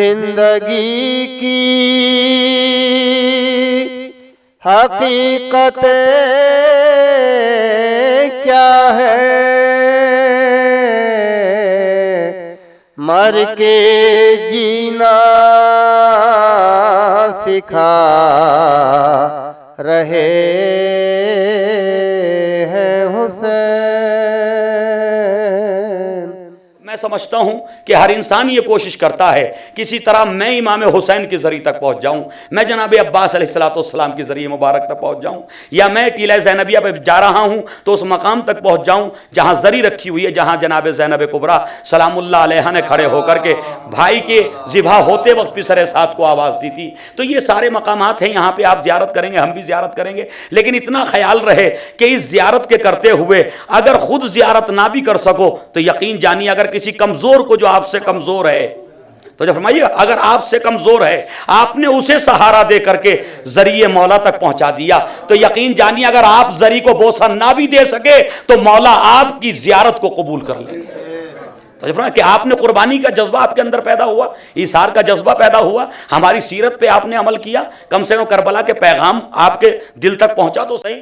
जिंदगी की हकीकत क्या है, मर के जीना सिखा रहे हैं हुसैन। मैं समझता हूं कि हर इंसान ये कोशिश करता है किसी तरह मैं इमाम हुसैन के जरिए तक पहुंच जाऊं, मैं जनाब अब्बास अलैहिस्सलाम के जरिए मुबारक तक पहुंच जाऊं, या मैं टीला ज़ैनबिया पे जा रहा हूं तो उस मकाम तक पहुंच जाऊं जहां जरी रखी हुई है, जहां जनाब ज़ैनब कुबरा सलामुल्लाह अलैहा ने खड़े होकर के भाई के ज़िबा होते वक्त पिसरे साथ को आवाज़ दी थी। तो ये सारे मकामात हैं, यहाँ पे आप ज़ियारत करेंगे, हम भी ज़ियारत करेंगे, लेकिन इतना ख्याल रहे कि इस ज़ियारत के करते हुए अगर खुद ज़ियारत ना भी कर सको तो यकीन जानिए अगर किसी कमज़ोर को, जो आपसे कमज़ोर है, तो जब फरमाइए अगर आपसे कमज़ोर है आपने उसे सहारा दे करके जरिए मौला तक पहुंचा दिया, तो यकीन जानिए अगर आप जरी को बोसा ना भी दे सके तो मौला आपकी ज़ियारत को कबूल कर लेंगे। तो कि आपने कुर्बानी का जज्बा आपके अंदर पैदा हुआ, इसार का जज्बा पैदा हुआ, हमारी सीरत पे आपने अमल किया, कम से कम करबला के पैगाम आपके दिल तक पहुंचा तो सही।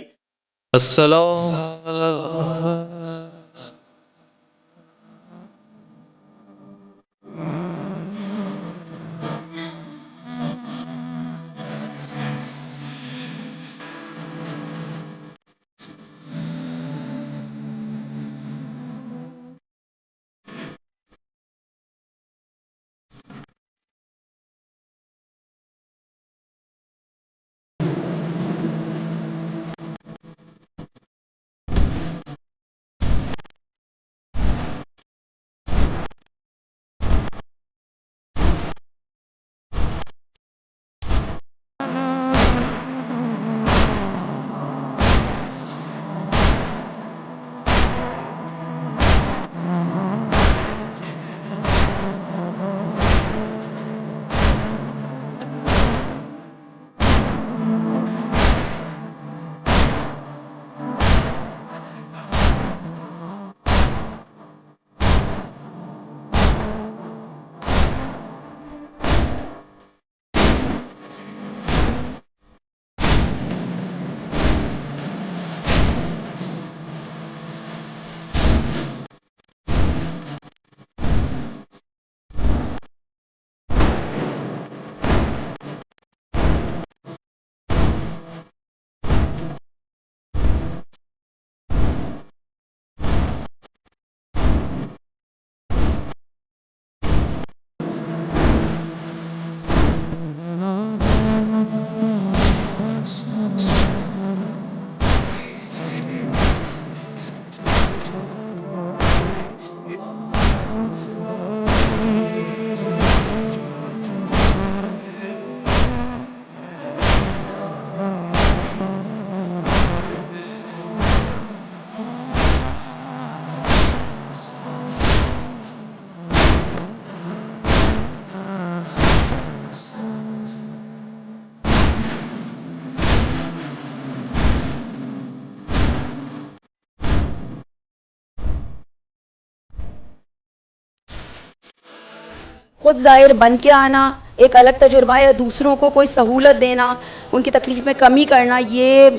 खुद ज़ाहिर बन के आना एक अलग तजुर्बा है, दूसरों को कोई सहूलत देना, उनकी तकलीफ में कमी करना, ये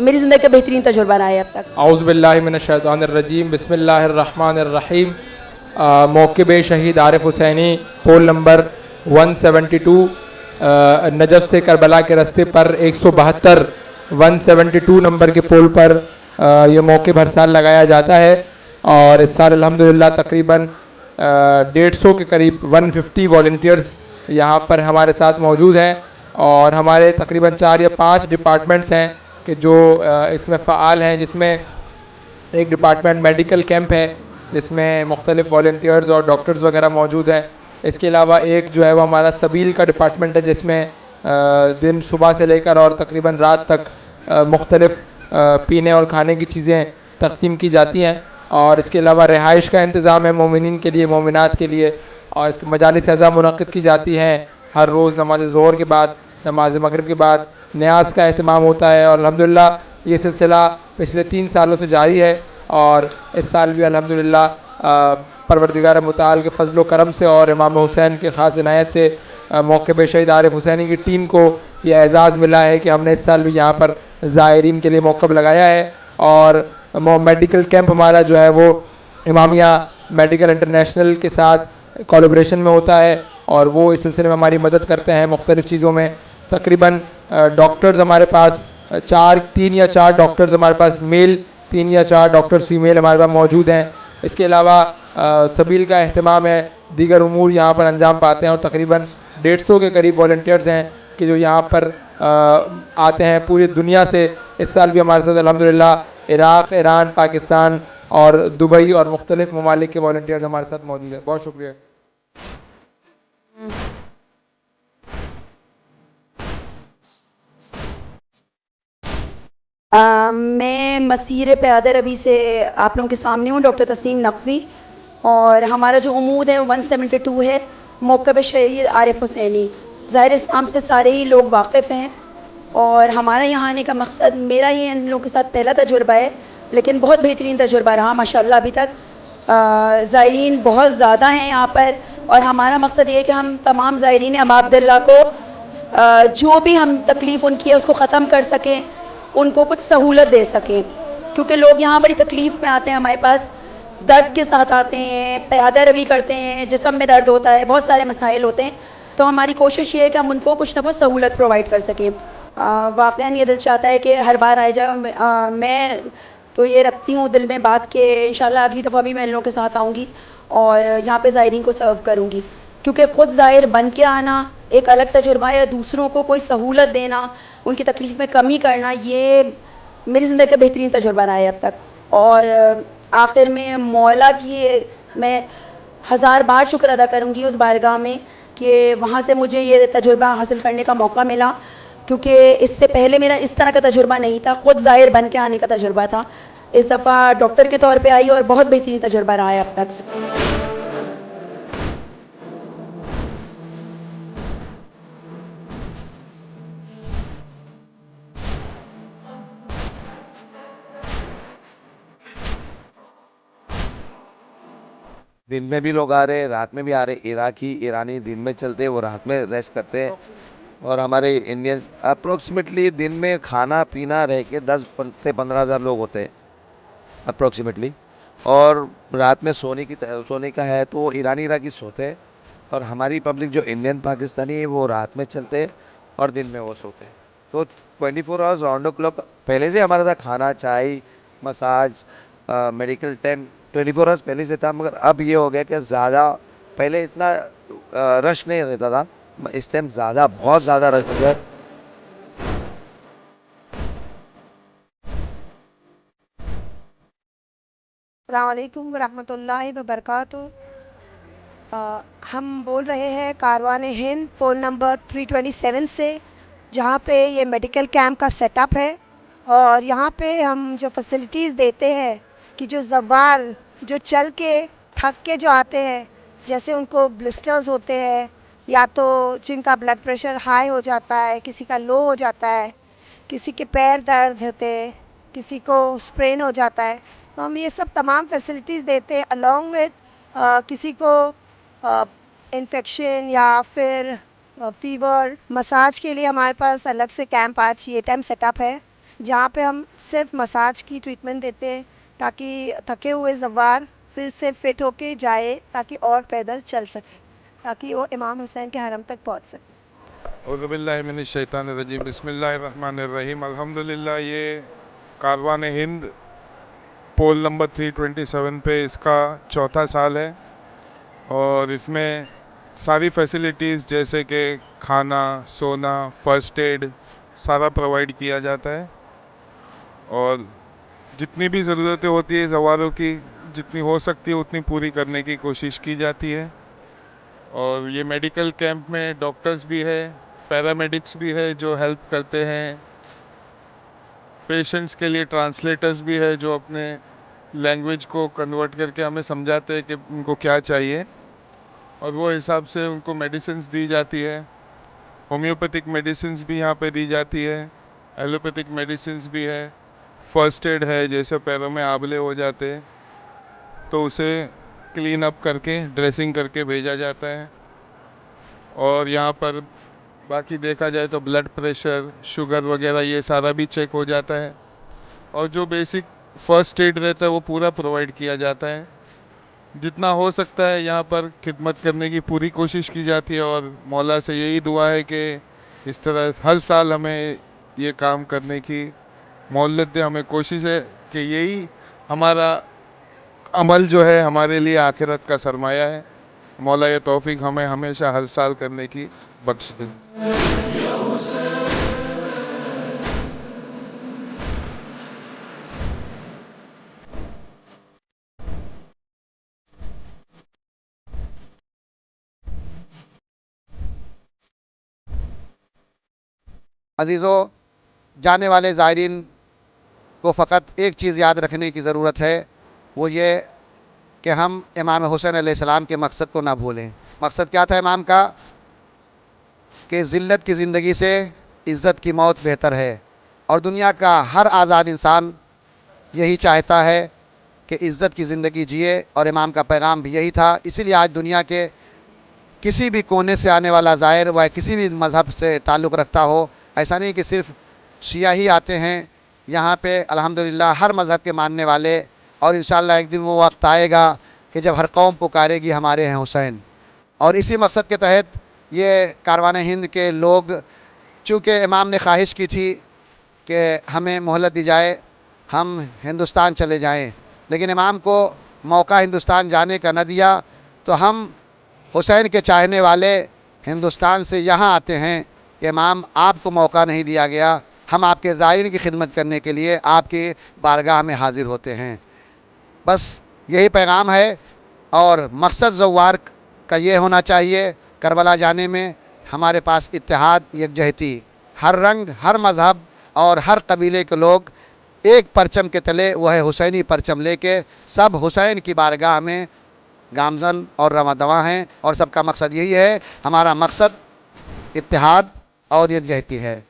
मेरी ज़िंदगी का बेहतरीन तजुर्बा रहा है अब तक। औज़ु बिल्लाहि मिनश शैतानिर रजीम, बिस्मिल्लाहिर रहमानिर रहीम। मौक़िब शहीद आरिफ हुसैनी पोल नंबर 172 नजफ़ से करबला के रास्ते पर 172 172 नंबर के पोल पर यह मौक़िब हर साल लगाया जाता है और इस साल अल्हम्दुलिल्लाह तकरीबन 150 के करीब 150 वॉलंटियर्स यहाँ पर हमारे साथ मौजूद हैं और हमारे तकरीबन 4 या 5 डिपार्टमेंट्स हैं कि जो इसमें फ़ाल हैं, जिसमें एक डिपार्टमेंट मेडिकल कैंप है जिसमें मुख्तलिफ़ वॉलंटियर्स और डॉक्टर्स वगैरह मौजूद हैं। इसके अलावा एक जो है वो हमारा सबील का डिपार्टमेंट है जिसमें दिन सुबह से लेकर और तकरीबन रात तक मुख्तलिफ़ पीने और खाने की चीज़ें तकसीम की जाती हैं और इसके अलावा रिहाइश का इंतज़ाम है मोमिनीन के लिए, मोमिनात के लिए, और इसकी मजालिस अज़ा मुनक़्क़िद की जाती हैं हर रोज़ नमाज ज़ोहर के बाद, नमाज मगरिब के बाद न्याज का अहतमाम होता है और अल्हम्दुलिल्लाह ये सिलसिला पिछले 3 सालों से जारी है और इस साल भी अल्हम्दुलिल्लाह परवरदिगार मुताल के फजल व करम से और इमाम हुसैन के ख़ास इनायत से मौके पे शहीद आरिफ हुसैनी की टीम को यह एज़ाज़ मिला है कि हमने इस साल भी यहाँ पर ज़ायरीन के लिए मौक़िफ़ लगाया है। और मेडिकल कैंप हमारा जो है वो इमामिया मेडिकल इंटरनेशनल के साथ कोलैबोरेशन में होता है और वो इस सिलसिले में हमारी मदद करते हैं मुख्तलिफ़ चीज़ों में। तकरीबन डॉक्टर्स हमारे पास 3 या 4 डॉक्टर्स हमारे पास मेल, 3 या 4 डॉक्टर्स फीमेल हमारे पास मौजूद हैं। इसके अलावा सबील का अहतमाम है, दीगर उमूर यहाँ पर अंजाम पाते हैं और तकरीबन 150 के करीब वॉलंटियर्स हैं कि जो यहाँ पर आते हैं पूरी दुनिया से। इस साल भी हमारे साथ अल्हम्दुलिल्लाह इराक़, ईरान, पाकिस्तान और दुबई और मुख्तलिफ़ ममालिक के वॉलंटियर्स हमारे साथ मौजूद हैं। बहुत शुक्रिया। मैं मसीर क़यादत रबी से आप लोगों के सामने हूँ, डॉक्टर तस्नीम नकवी, और हमारा जो उमूद है वो 172 है, मौक़िफ़ शहीद आरिफ हुसैनी। ज़ाहिर इस्लाम से सारे ही लोग वाकिफ़ हैं और हमारा यहाँ आने का मकसद, मेरा ये इन लोगों के साथ पहला तजुर्बा है लेकिन बहुत बेहतरीन तजुर्बा रहा माशाल्लाह। अभी तक ज़ायरीन बहुत ज़्यादा हैं यहाँ पर और हमारा मकसद ये है कि हम तमाम ज़ायरीन अबा अब्दुल्ला को जो भी हम तकलीफ़ उनकी है उसको ख़त्म कर सकें, उनको कुछ सहूलत दे सकें, क्योंकि लोग यहाँ बड़ी तकलीफ़ में आते हैं, हमारे पास दर्द के साथ आते हैं, क़यादत रवी करते हैं, जिस्म में दर्द होता है, बहुत सारे मसाइल होते हैं। तो हमारी कोशिश ये है कि हम उनको कुछ ना कुछ सहूलत प्रोवाइड कर सकें। वाक़ई ये दिल चाहता है कि हर बार आए जाए। मैं तो ये रखती हूँ दिल में बात कि इंशाल्लाह अगली दफ़ा भी मैं इन लोगों के साथ आऊँगी और यहाँ पे ज़ायरीन को सर्व करूँगी, क्योंकि ख़ुद ज़ायर बन के आना एक अलग तजुर्बा है, दूसरों को कोई सहूलत देना, उनकी तकलीफ़ में कमी करना, ये मेरी ज़िंदगी का बेहतरीन तजुर्बा रहा है अब तक। और आखिर में मौला की मैं 1000 बार शुक्र अदा करूँगी उस बारगाह में कि वहाँ से मुझे ये तजुर्बा हासिल करने का मौका मिला, क्योंकि इससे पहले मेरा इस तरह का तजुर्बा नहीं था, ख़ुद ज़ाहिर बन के आने का तजुर्बा था। इस दफ़ा डॉक्टर के तौर पे आई और बहुत बेहतरीन तजुर्बा रहा है अब तक। दिन में भी लोग आ रहे, रात में भी आ रहे। इराकी, ईरानी दिन में चलते, वो रात में रेस्ट करते हैं। और हमारे इंडियन अप्रोक्सीमेटली दिन में खाना पीना रह के 10 से 15,000 लोग होते हैं अप्रोक्सीमेटली। और रात में सोने का है तो ईरानी इराकी सोते हैं और हमारी पब्लिक जो इंडियन पाकिस्तानी है वो रात में चलते हैं और दिन में वो सोते हैं। तो 24 आवर्स राउंड द क्लॉक पहले से हमारा था, खाना, चाय, मसाज, मेडिकल टाइम 24 आवर्स पहले से था। मगर अब ये हो गया कि ज़्यादा, पहले इतना रश नहीं रहता था, इस टाइम ज़्यादा, बहुत ज़्यादा रश हो गया। अस्सलाम वालेकुम वरहमतुल्लाहि वबरकातुहू। हम बोल रहे हैं कारवान हिंद पोल नंबर 327 से, जहाँ पे ये मेडिकल कैंप का सेटअप है। और यहाँ पे हम जो फैसिलिटीज़ देते हैं कि जो ज़वार जो चल के थक के जो आते हैं, जैसे उनको ब्लिस्टर्स होते हैं या तो जिनका ब्लड प्रेशर हाई हो जाता है, किसी का लो हो जाता है, किसी के पैर दर्द होते हैं, किसी को स्प्रेन हो जाता है, तो हम ये सब तमाम फैसिलिटीज़ देते हैं। अलॉन्ग विद किसी को इन्फेक्शन या फिर फ़ीवर, मसाज के लिए हमारे पास अलग से कैंप आज ये टाइम सेटअप है, जहाँ पे हम सिर्फ मसाज की ट्रीटमेंट देते हैं ताकि थके हुए ज़वार फिर से फ़िट होके जाए, ताकि और पैदल चल सके, ताकि वो इमाम हुसैन के हरम तक पहुँच सके। औज़ुबिल्लाहि मिनश्शैतानिर्रजीम, बिस्मिल्लाहिर्रहमानिर्रहीम। अल्हम्दुलिल्लाह, ये कारवान हिंद पोल नंबर 327 पे इसका चौथा साल है और इसमें सारी फैसिलिटीज़ जैसे कि खाना, सोना, फ़र्स्ट एड सारा प्रोवाइड किया जाता है। और जितनी भी ज़रूरतें होती है ज़वारों की, जितनी हो सकती है उतनी पूरी करने की कोशिश की जाती है। और ये मेडिकल कैंप में डॉक्टर्स भी है, पैरामेडिक्स भी है जो हेल्प करते हैं, पेशेंट्स के लिए ट्रांसलेटर्स भी है जो अपने लैंग्वेज को कन्वर्ट करके हमें समझाते हैं कि उनको क्या चाहिए, और वो हिसाब से उनको मेडिसिन्स दी जाती है। होम्योपैथिक मेडिसिन्स भी यहाँ पे दी जाती है, एलोपैथिक मेडिसिन्स भी है, फर्स्ट एड है, जैसे पैरों में आबले हो जाते हैं तो उसे क्लीन अप करके ड्रेसिंग करके भेजा जाता है। और यहाँ पर बाकी देखा जाए तो ब्लड प्रेशर, शुगर वगैरह ये सारा भी चेक हो जाता है और जो बेसिक फर्स्ट एड रहता है वो पूरा प्रोवाइड किया जाता है। जितना हो सकता है यहाँ पर खिदमत करने की पूरी कोशिश की जाती है और मौला से यही दुआ है कि इस तरह हर साल हमें ये काम करने की मोहलत दे। हमें कोशिश है कि यही हमारा अमल जो है हमारे लिए आखिरत का सरमाया है। मौला ये तौफीक हमें हमेशा हर साल करने की बख्श दे। अजीज़ों, जाने वाले ज़ायरीन को फ़कत एक चीज़ याद रखने की ज़रूरत है, वो ये कि हम इमाम हुसैन अलैहिस्सलाम के मकसद को ना भूलें। मकसद क्या था इमाम का? कि ज़िल्लत की ज़िंदगी से इज़्ज़त की मौत बेहतर है। और दुनिया का हर आज़ाद इंसान यही चाहता है कि इज़्ज़त की ज़िंदगी जिए, और इमाम का पैगाम भी यही था। इसीलिए आज दुनिया के किसी भी कोने से आने वाला ज़ायर वह किसी भी मज़हब से ताल्लुक़ रखता हो, ऐसा नहीं कि सिर्फ़ शिया ही आते हैं यहाँ पे। अल्हम्दुलिल्लाह हर मज़हब के मानने वाले, और इंशाअल्लाह एक दिन वो वक्त आएगा कि जब हर कौम पुकारेगी हमारे हैं हुसैन। और इसी मकसद के तहत ये कारवान हिंद के लोग, चूँकि इमाम ने ख्वाहिश की थी कि हमें मोहलत दी जाए, हम हिंदुस्तान चले जाएं, लेकिन इमाम को मौका हिंदुस्तान जाने का न दिया, तो हम हुसैन के चाहने वाले हिंदुस्तान से यहाँ आते हैं कि इमाम आपको मौका नहीं दिया गया, हम आपके ज़ायरीन की खिदमत करने के लिए आपकी बारगाह में हाज़िर होते हैं। बस यही पैगाम है, और मकसद ज़व्वार का ये होना चाहिए करबला जाने में हमारे पास इत्तेहाद, यकजहती, हर रंग, हर मज़हब और हर कबीले के लोग एक परचम के तले, वह है हुसैनी परचम लेके सब हुसैन की बारगाह में गामज़न और रवादवा हैं। और सबका मकसद यही है, हमारा मकसद इत्तेहाद और यकजहती है।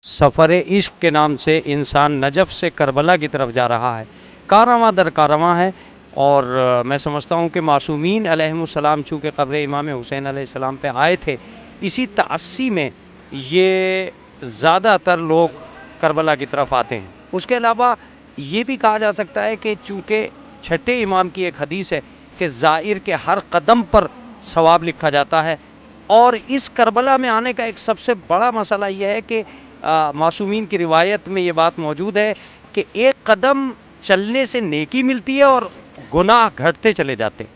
सफ़र इश्क के नाम से इंसान नजफ़ से करबला की तरफ जा रहा है, कारवां दर कारवां है। और मैं समझता हूँ कि मासूमीन अलैहिमुस्सलाम चूँकि क़ब्र इमाम हुसैन अलैहिस्सलाम पे आए थे, इसी तअस्सी में ये ज़्यादातर लोग करबला की तरफ आते हैं। उसके अलावा ये भी कहा जा सकता है कि चूँकि छठे इमाम की एक हदीस है कि ज़ाइर के हर कदम पर सवाब लिखा जाता है। और इस करबला में आने का एक सबसे बड़ा मसला यह है कि मासूमीन की रिवायत में ये बात मौजूद है कि एक कदम चलने से नेकी मिलती है और गुनाह घटते चले जाते।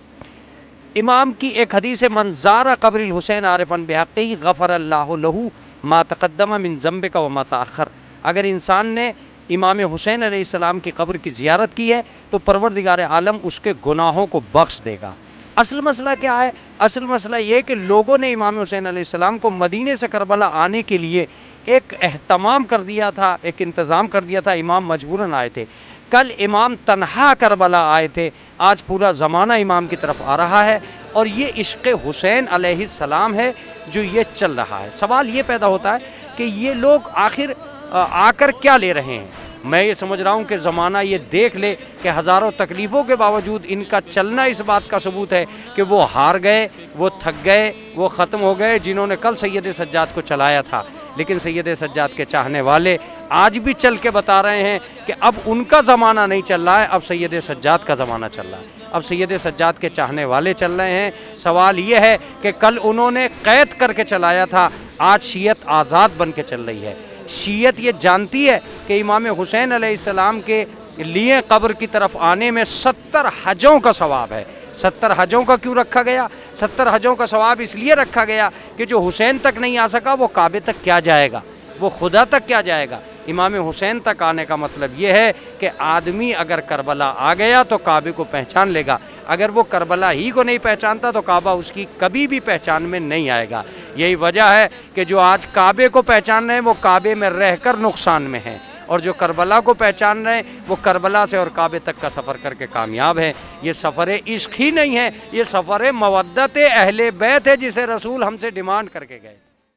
इमाम की एक हदीस है, मन ज़ारा क़ब्र हुसैन आरिफ़न बिहक़्क़िही गफ़र अल्लाहु लहू मा तक़द्दम मिन ज़म्बिका व मा तअख़्ख़र। अगर इंसान ने इमाम हुसैन अलैहिस्सलाम की कब्र की ज़ियारत की है तो परवरदिगार आलम उसके गुनाहों को बख्श देगा। असल मसला क्या है? असल मसला ये कि लोगों ने इमाम हुसैन अलैहिस्सलाम को मदीने से करबला आने के लिए एक एहतमाम कर दिया था, एक इंतज़ाम कर दिया था। इमाम मजबूरन आए थे। कल इमाम तन्हा करबला आए थे, आज पूरा ज़माना इमाम की तरफ आ रहा है, और ये इश्क़ हुसैन अलैहिस्सलाम है जो ये चल रहा है। सवाल ये पैदा होता है कि ये लोग आखिर आकर क्या ले रहे हैं। मैं ये समझ रहा हूँ कि ज़माना ये देख ले कि हज़ारों तकलीफ़ों के बावजूद इनका चलना इस बात का सबूत है कि वो हार गए, वो थक गए, वो ख़त्म हो गए, जिन्होंने कल सैयद सज्जाद को चलाया था। लेकिन सैयद सज्जाद के चाहने वाले आज भी चल के बता रहे हैं कि अब उनका ज़माना नहीं चल रहा है, अब सैयद सज्जाद का ज़माना चल रहा है, अब सैयद सज्जाद के चाहने वाले चल रहे हैं। सवाल ये है कि कल उन्होंने कैद करके चलाया था, आज शीयत आज़ाद बन के चल रही है। शीयत ये जानती है कि इमाम हुसैन अलैहिस्सलाम के लिए कब्र की तरफ आने में 70 हजों का सवाब है। 70 हजों का क्यों रखा गया? 70 हजों का सवाब इसलिए रखा गया कि जो हुसैन तक नहीं आ सका वो काबे तक क्या जाएगा, वो खुदा तक क्या जाएगा। इमाम हुसैन तक आने का मतलब ये है कि आदमी अगर करबला आ गया तो काबे को पहचान लेगा, अगर वो करबला ही को नहीं पहचानता तो काबा उसकी कभी भी पहचान में नहीं आएगा। यही वजह है कि जो आज काबे को पहचान रहे हैं वो काबे में रहकर नुकसान में हैं, और जो करबला को पहचान रहे हैं वो करबला से और काबे तक का सफ़र करके कामयाब है। ये सफ़र इश्क ही नहीं है, ये सफ़र मवद्दत अहले बैत है जिसे रसूल हमसे डिमांड करके गए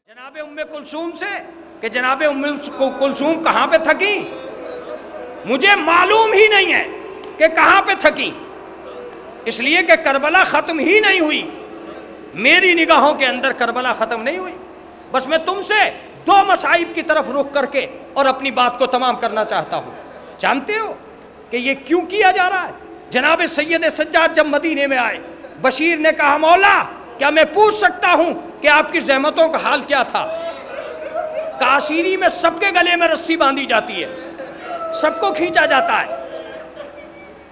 जनाब उम्मे कुलसूम से कि जनाब उम्मे कुलसूम कहाँ पे थकी, मुझे मालूम ही नहीं है कि कहाँ पे थकी, इसलिए कि करबला ख़त्म ही नहीं हुई, मेरी निगाहों के अंदर करबला ख़त्म नहीं हुई। बस मैं तुमसे दो मसाइब की तरफ रुख करके और अपनी बात को तमाम करना चाहता हूँ। जानते हो कि ये क्यों किया जा रहा है? जनाब सैयद सज्जाद जब मदीने में आए, बशीर ने कहा मौला क्या मैं पूछ सकता हूँ कि आपकी ज़हमतों का हाल क्या था? काशीरी में सबके गले में रस्सी बांधी जाती है, सबको खींचा जाता है,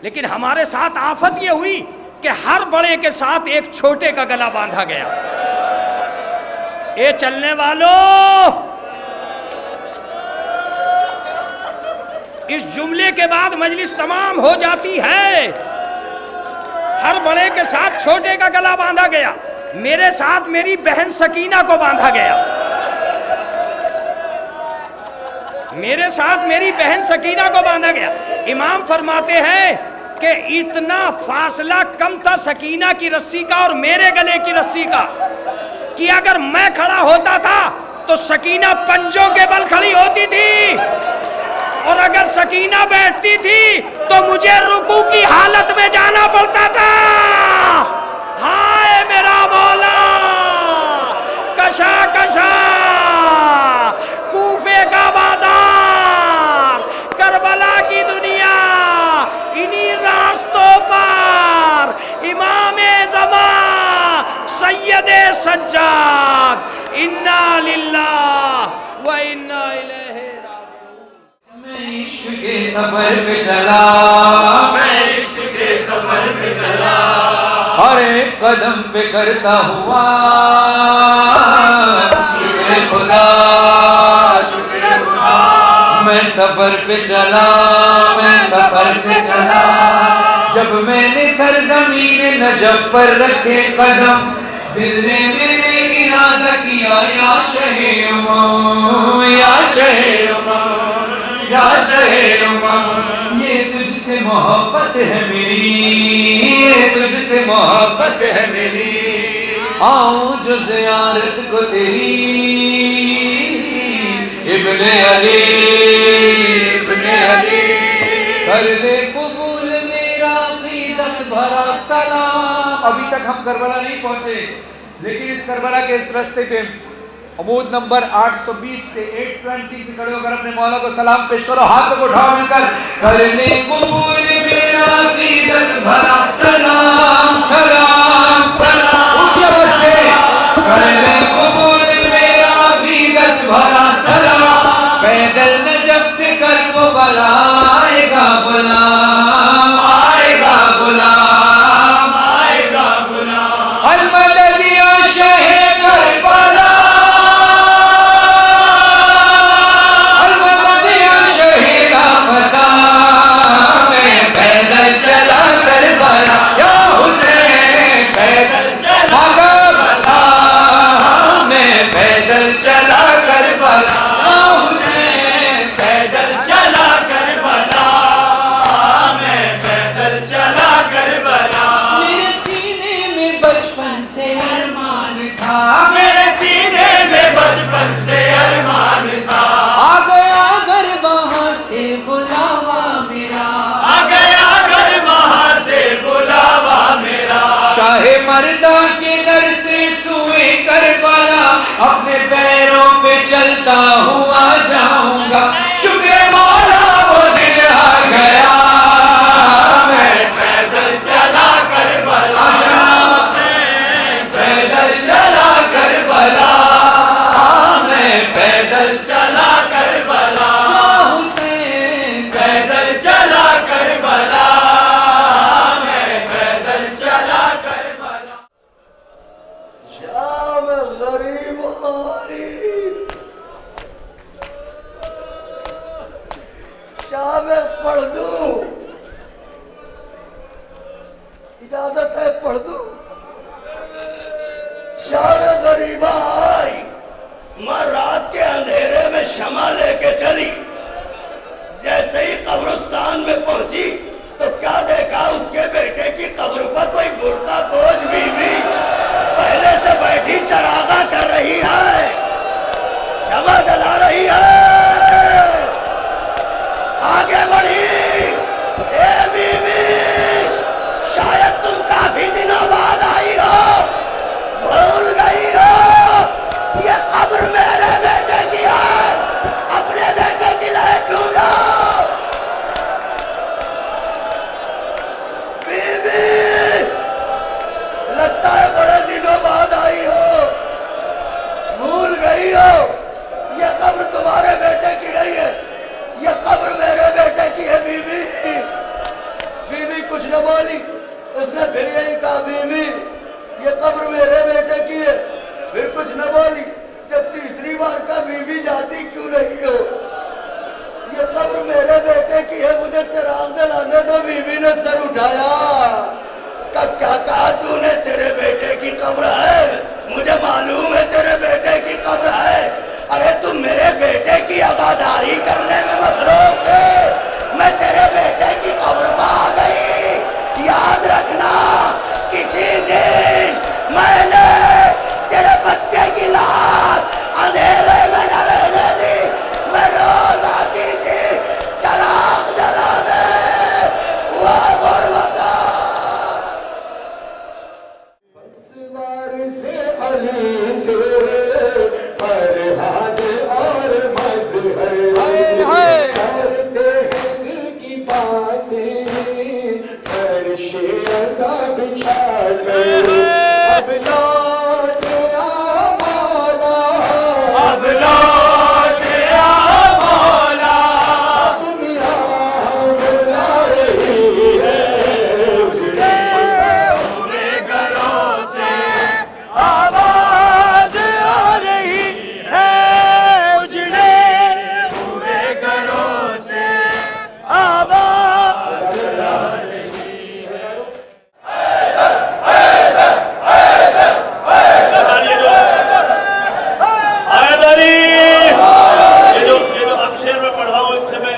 लेकिन हमारे साथ आफत ये हुई कि हर बड़े के साथ एक छोटे का गला बांधा गया। ये चलने वालों, इस जुमले के बाद मजलिस तमाम हो जाती है। हर बड़े के साथ छोटे का गला बांधा गया, मेरे साथ मेरी बहन सकीना को बांधा गया, मेरे साथ मेरी बहन सकीना को बांधा गया। इमाम फरमाते हैं कि इतना फासला कम था सकीना की रस्सी का और मेरे गले की रस्सी का कि अगर मैं खड़ा होता था तो सकीना पंजों के बल खड़ी होती थी, और अगर सकीना बैठती थी तो मुझे रुकू की हालत में जाना पड़ता था। हाय मेरा मौला, कशा कशा कूफे का बाजार, करबला की दुनिया, इन्हीं रास्तों पर इमामे ज़मा सैयदे सज्जाद इन्ना लिल्लाह व इन्ना इलैहि राजिऊन। मैं इश्क के सफर पे चला, मैं इश्क के सफर पे चला, हर एक कदम पे करता हुआ शुक्र खुदा, शुक्र खुदा। मैं सफर पे चला, मैं सफर पे चला, जब मैंने सरजमीन नजफ पर रखे कदम, दिल ने मेरे इरादा किया या शहे उमर, या शहे उमर, या शहे उमर। ये तुझसे मोहब्बत है मेरी, ये तुझसे मोहब्बत है मेरी, आऊं जो ज़ियारत को तेरी, इब्ने अली, इब्ने अली। कर ले कबूल मेरा अक़ीदत भरा सलाम। अभी तक हम करबला नहीं पहुंचे, लेकिन इस करबला के इस रास्ते पे अमूद नंबर 820 से 820 से खड़े होकर अपने मौला को सलाम पेश करो, हाथ को उठाओ मिलकर। करने कबूल मेरा अक़ीदत भरा सलाम, सलाम, सलाम। ऊंची आवाज से करने कबूल मेरा अक़ीदत भरा सलाम, पैदल नजफ से करबला आएगा गुलाम, आएगा गुलाम, आएगा गुलाम। अलमदद या शहे करबला, अलमदद या शहे रामता। मैं पैदल चला करबला, या हुसैन पैदल चला करबला, मैं पैदल चला करबला, या हुसैन पैदल चला करबला, मैं पैदल चला करबला। मेरे सीने में बचपन से अरमान था, मेरे सीने में बचपन से अरमान था, आ गया घर वहाँ से बुलावा मेरा, आ गया घर वहाँ से बुलावा मेरा। शाहे मर्दा के दर से सुए करबला, अपने पैरों पे चलता हुआ जाऊंगा, शुक्र मौला वो दिन आ गया। मैं पैदल चला करबला, पैदल चला करबला, मैं पैदल चला करबला, हुसैन पैदल चला करबला, मैं पैदल चला करबला। शाम गरीब हमारी, शाम पढ़ दूं, इजाजत है पढ़ दूं। शाम गरीबा आई, माँ रात के अंधेरे में शमा लेके चली, कब्रिस्तान में पहुंची तो क्या देखा, उसके बेटे की कब्र पर कोई बुर्का पोश बीवी पहले से बैठी चरागा कर रही है, शमा जला रही है। आगे बढ़ी, ए बीवी, शायद तुम काफी दिनों बाद आई हो, भूल गई हो ये कब्र मेरे बेटे की है, अपने बेटे की लायक ढूंढो। बीवी, लगता है बड़े दिनों बाद आई हो, भूल गई हो ये कब्र तुम्हारे बेटे की नहीं है, ये कब्र मेरे बेटे की है। बीवी, बीवी कुछ न बोली, उसने फिर यही कहा, बीवी ये कब्र मेरे बेटे की है, फिर कुछ न बोली। जब तीसरी बार का बीवी जाती क्यों नहीं हो, ये कब्र मेरे बेटे की है, मुझे चिराग जलाने दो। बीवी ने सर उठाया, क्या कहा तूने, तेरे बेटे की कब्र है, मुझे मालूम है तेरे बेटे की कब्र है। अरे तुम मेरे बेटे की आजादारी करने में मसरूफ थे, मैं तेरे बेटे की कब्र में आ गई। याद रखना, किसी दिन मैंने तेरे बच्चे की लाश अंधेरे में न रहने दी, मैं रोज आती थी चराग जलाने। वाह गुरबता से अली से फरहाद और मज़हर करते हैं दिल की बातें, फर्शे अज़ा बिछा कर। अब लौट आ मौला, अब लौट आ मौला, दुनिया बुला रही है, उजड़े हुए घरों से आवाज आ रही है, उजड़े हुए घरों से आवाज आ रही है। ये जो अब शेर में पढ़ रहा हूँ, इससे मैं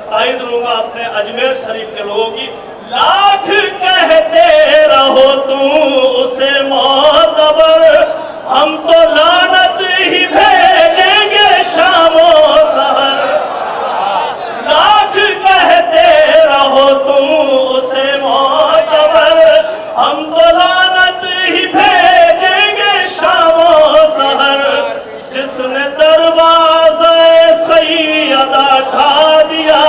तायद लूंगा अपने अजमेर शरीफ के लोगों की। लाख कहते रहो तुम उसे मोतबर, हम तो लानत ही भेजेंगे शामो सहर। लाख कहते रहो तुम उसे मोतबर, हम तो लानत ही भेजेंगे शामो सहर। जिसने दरवाज़ा सैयदा ढा दिया,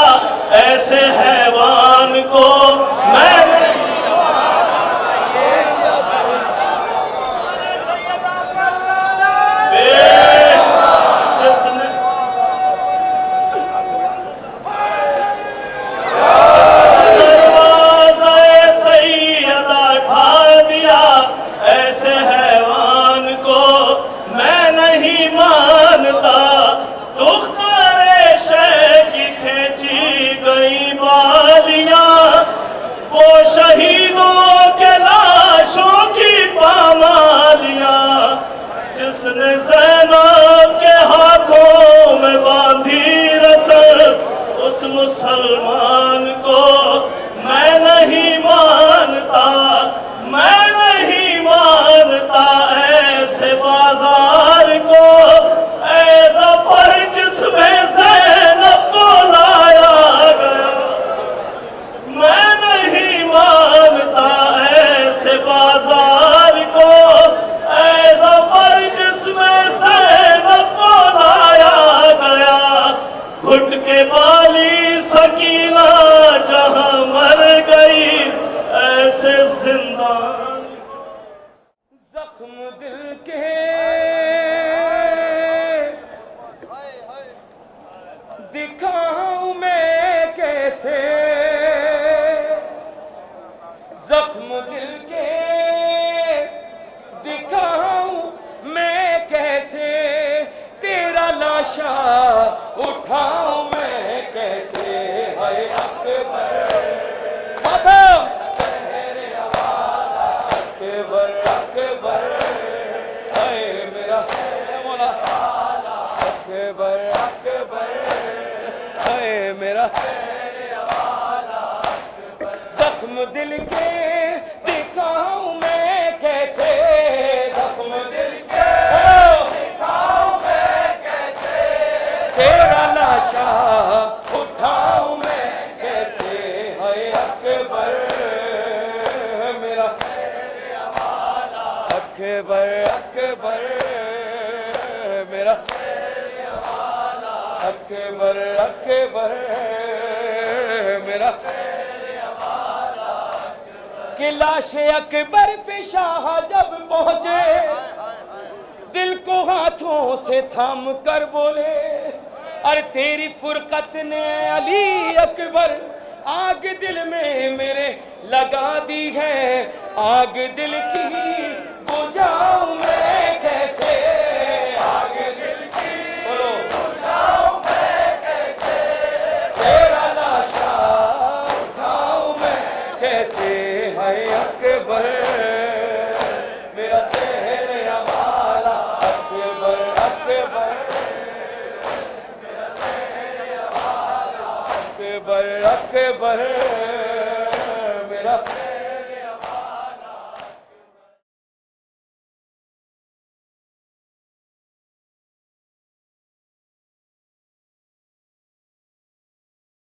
ऐसे हैवान को मैंने पेश, जिसने दरवाज़ा सैयदा ढा दिया, ऐसे हैवान को मैं नहीं मानता। दुख्तारे शह की खींची गई बालियां, वो शहीदों के लाशों की पामालियां। जिसने ज़ैनब के हाथों में बांधी रस्म, उस मुसलमान को मैं नहीं मानता, मैं नहीं मानता ऐसे बाजार को। ऐ ज़फ़र जिसमें ज़ैनब को लाया गया, मैं नहीं मानता ऐसे बाजार को। ऐ ज़फ़र जिसमें ज़ैनब को लाया गया, घुट के बाली सकीना जहां मर गई, ऐसे जिंदान जख्म दिल के दिखाऊं मैं कैसे, जख्म दिल के दिखाऊं मैं कैसे, तेरा लाशा उठाऊं मैं कैसे। हाय अकबर अकबर अकबर, हाय मेरा मौला अकबर अकबर, हाय मेरा दिल के दिखाऊं मैं कैसे, जख्म दिल के दिखाऊं मैं कैसे, तेरा लाशा उठाऊं मैं कैसे, है अकबर मेरा अकबर, अकबर मेरा अकबर, अकबर मेरा कि लाश अकबर पे शाह जब पहुंचे, दिल को हाथों से थाम कर बोले, अरे तेरी फुरकत ने अली अकबर आग दिल में मेरे लगा दी है, आग दिल की बुझाऊं मैं कैसे, आग दिल की बोलो बुझाऊं मैं कैसे, तेरा लाशा उठाऊं मैं कैसे, है अकबर मेरा शहर हमारा अकबर, अकबर मेरा शहर हमारा अकबर, अकबर मेरा